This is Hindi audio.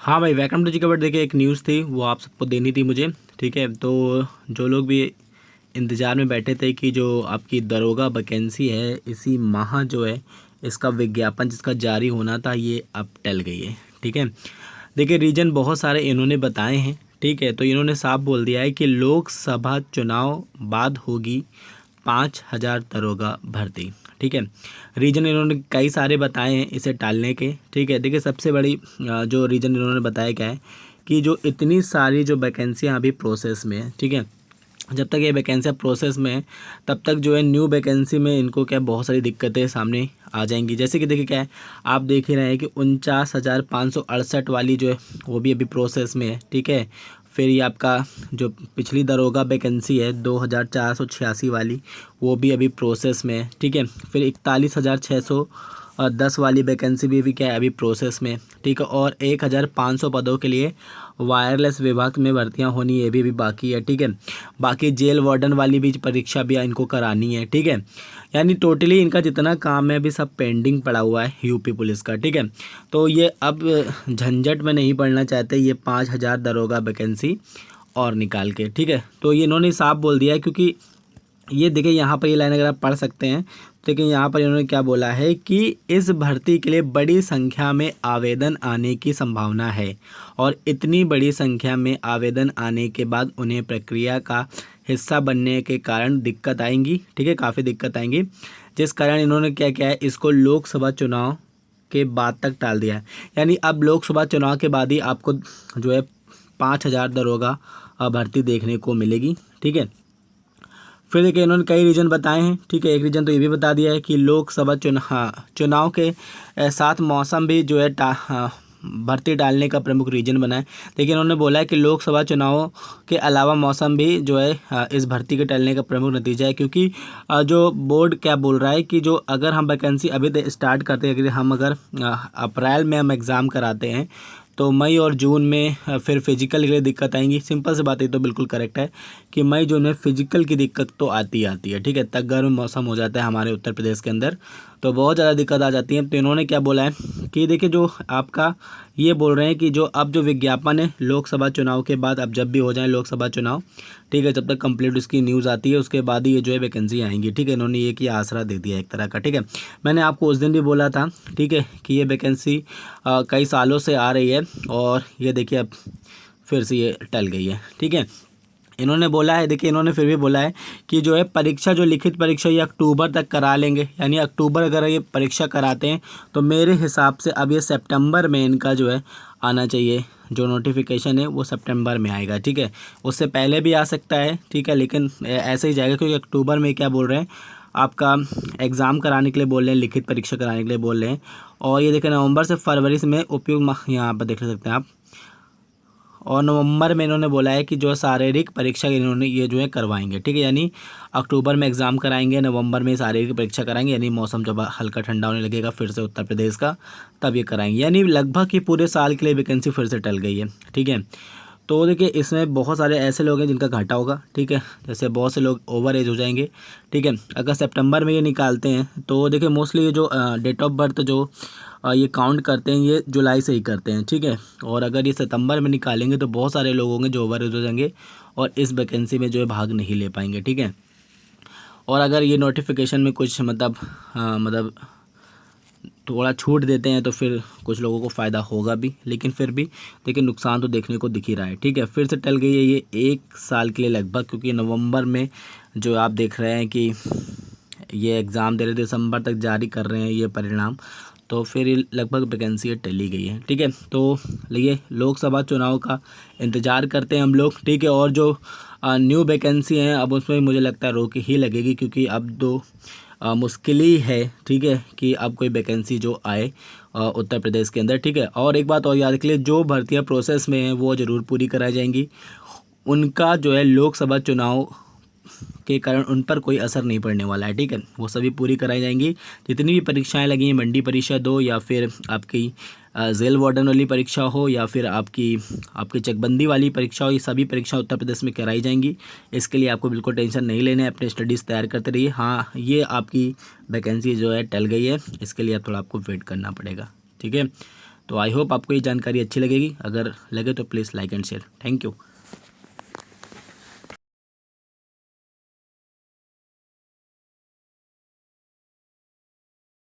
हाँ भाई, वेलकम टू जी कबट। देखिए, एक न्यूज़ थी वो आप सबको देनी थी मुझे। ठीक है, तो जो लोग भी इंतज़ार में बैठे थे कि जो आपकी दरोगा वैकेंसी है इसी माह जो है इसका विज्ञापन जिसका जारी होना था ये अब टल गई है। ठीक है, देखिए रीजन बहुत सारे इन्होंने बताए हैं। ठीक है, तो इन्होंने साफ बोल दिया है कि लोकसभा चुनाव बाद होगी 5,000 दरोगा भर्ती। ठीक है, रीजन इन्होंने कई सारे बताए हैं इसे टालने के। ठीक है, देखिए सबसे बड़ी जो रीजन इन्होंने बताया क्या है कि जो इतनी सारी जो वैकेंसियाँ अभी प्रोसेस में है। ठीक है, जब तक ये वैकेंसियाँ प्रोसेस में है तब तक जो है न्यू वैकेंसी में इनको क्या बहुत सारी दिक्कतें सामने आ जाएंगी। जैसे कि देखिए क्या है, आप देख ही रहे हैं कि 49,568 वाली जो है वो भी अभी प्रोसेस में है। ठीक है, फिर ये आपका जो पिछली दरोगा वैकेंसी है 2,486 वाली वो भी अभी प्रोसेस में है। ठीक है, फिर 41,610 वाली वैकेंसी भी क्या है अभी प्रोसेस में। ठीक है, और 1,500 पदों के लिए वायरलेस विभाग में भर्तियां होनी ये भी बाकी है। ठीक है, बाकी जेल वार्डन वाली भी परीक्षा भी इनको करानी है। ठीक है, यानी टोटली इनका जितना काम है अभी सब पेंडिंग पड़ा हुआ है यूपी पुलिस का। ठीक है, तो ये अब झंझट में नहीं पड़ना चाहते ये 5,000 दरोगा वैकेंसी और निकाल के। ठीक है, तो ये इन्होंने साफ बोल दिया है, क्योंकि ये देखिए यहाँ पर ये लाइन अगर आप पढ़ सकते हैं तो देखिए यहाँ पर इन्होंने क्या बोला है कि इस भर्ती के लिए बड़ी संख्या में आवेदन आने की संभावना है और इतनी बड़ी संख्या में आवेदन आने के बाद उन्हें प्रक्रिया का हिस्सा बनने के कारण दिक्कत आएंगी। ठीक है, काफ़ी दिक्कत आएंगी, जिस कारण इन्होंने क्या किया है इसको लोकसभा चुनाव के बाद तक टाल दिया है। यानी अब लोकसभा चुनाव के बाद ही आपको जो है 5,000 दरोगा भर्ती देखने को मिलेगी। ठीक है, फिर देखिए इन्होंने कई रीजन बताए हैं। ठीक है, एक रीजन तो ये भी बता दिया है कि लोकसभा चुनाव के साथ मौसम भी जो है भर्ती डालने का प्रमुख रीजन बना है। देखिए इन्होंने बोला है कि लोकसभा चुनाव के अलावा मौसम भी जो है इस भर्ती के टलने का प्रमुख नतीजा है, क्योंकि जो बोर्ड क्या बोल रहा है कि जो अगर हम वैकेंसी अभी स्टार्ट करते हैं, हम अगर अप्रैल में हम एग्ज़ाम कराते हैं तो मई और जून में फिर फिजिकल के लिए दिक्कत आएंगी। सिंपल सी बात है, तो बिल्कुल करेक्ट है कि मई जून में फिजिकल की दिक्कत तो आती है। ठीक है, तक गर्म मौसम हो जाता है हमारे उत्तर प्रदेश के अंदर, तो बहुत ज़्यादा दिक्कत आ जाती है। तो इन्होंने क्या बोला है कि देखिए जो आपका ये बोल रहे हैं कि जो अब जो विज्ञापन है लोकसभा चुनाव के बाद, अब जब भी हो जाए लोकसभा चुनाव, ठीक है, जब तक कंप्लीट उसकी न्यूज़ आती है उसके बाद ही ये जो है वैकेंसी आएंगी। ठीक है, इन्होंने ये किया आसरा दे दिया एक तरह का। ठीक है, मैंने आपको उस दिन भी बोला था, ठीक है, कि ये वैकेंसी कई सालों से आ रही है और ये देखिए अब फिर से ये टल गई है। ठीक है, इन्होंने बोला है, देखिए इन्होंने फिर भी बोला है कि जो है परीक्षा, जो लिखित परीक्षा ये अक्टूबर तक करा लेंगे। यानी अक्टूबर अगर ये परीक्षा कराते हैं तो मेरे हिसाब से अब ये सितंबर में इनका जो है आना चाहिए, जो नोटिफिकेशन है वो सितंबर में आएगा। ठीक है, उससे पहले भी आ सकता है। ठीक है, लेकिन ऐसे ही जाएगा, क्योंकि अक्टूबर में क्या बोल रहे हैं आपका एग्ज़ाम कराने के लिए बोल रहे हैं, लिखित परीक्षा कराने के लिए बोल रहे हैं। और ये देखिए नवंबर से फरवरी में उपयुक्त यहाँ पर देख सकते हैं आप, और नवंबर में इन्होंने बोला है कि जो शारीरिक परीक्षा इन्होंने ये जो है करवाएंगे। ठीक है, यानी अक्टूबर में एग्ज़ाम कराएंगे, नवंबर में शारीरिक परीक्षा कराएंगे, यानी मौसम जब हल्का ठंडा होने लगेगा फिर से उत्तर प्रदेश का, तब ये कराएंगे। यानी लगभग ही पूरे साल के लिए वैकेंसी फिर से टल गई है। ठीक है, तो देखिए इसमें बहुत सारे ऐसे लोग हैं जिनका घाटा होगा। ठीक है, जैसे बहुत से लोग ओवर एज हो जाएंगे। ठीक है, अगर सितंबर में ये निकालते हैं तो देखिए मोस्टली ये जो डेट ऑफ बर्थ जो ये काउंट करते हैं ये जुलाई से ही करते हैं। ठीक है, और अगर ये सितंबर में निकालेंगे तो बहुत सारे लोग होंगे जो ओवर एज हो जाएंगे और इस वैकेंसी में जो है भाग नहीं ले पाएंगे। ठीक है, और अगर ये नोटिफिकेशन में कुछ मतलब थोड़ा छूट देते हैं तो फिर कुछ लोगों को फ़ायदा होगा भी, लेकिन फिर भी देखिए नुकसान तो देखने को दिख ही रहा है। ठीक है, फिर से टल गई है ये 1 साल के लिए लगभग, क्योंकि नवंबर में जो आप देख रहे हैं कि ये एग्ज़ाम दे रहे, दिसंबर तक जारी कर रहे हैं ये परिणाम, तो फिर ये लगभग वैकेंसी ये टली गई है। ठीक है, तो ये लोकसभा चुनाव का इंतज़ार करते हैं हम लोग। ठीक है, और जो न्यू वैकेंसी हैं अब उसमें मुझे लगता है रोक ही लगेगी, क्योंकि अब तो मुश्किल ही है। ठीक है, कि अब कोई वैकेंसी जो आए उत्तर प्रदेश के अंदर। ठीक है, और एक बात और याद रख लिए, जो भर्तियाँ प्रोसेस में हैं वो ज़रूर पूरी कराई जाएंगी। उनका जो है लोकसभा चुनाव के कारण उन पर कोई असर नहीं पड़ने वाला है। ठीक है, वो सभी पूरी कराई जाएंगी। जितनी भी परीक्षाएं लगी हैं, मंडी परिषद हो या फिर आपकी जेल वार्डन वाली परीक्षा हो या फिर आपकी चकबंदी वाली परीक्षा हो, ये सभी परीक्षा उत्तर प्रदेश में कराई जाएंगी। इसके लिए आपको बिल्कुल टेंशन नहीं लेना है, अपने स्टडीज़ तैयार करते रहिए। हाँ, ये आपकी वैकेंसी जो है टल गई है, इसके लिए थोड़ा आपको वेट करना पड़ेगा। ठीक है, तो आई होप आपको ये जानकारी अच्छी लगेगी, अगर लगे तो please like and share. Thank you.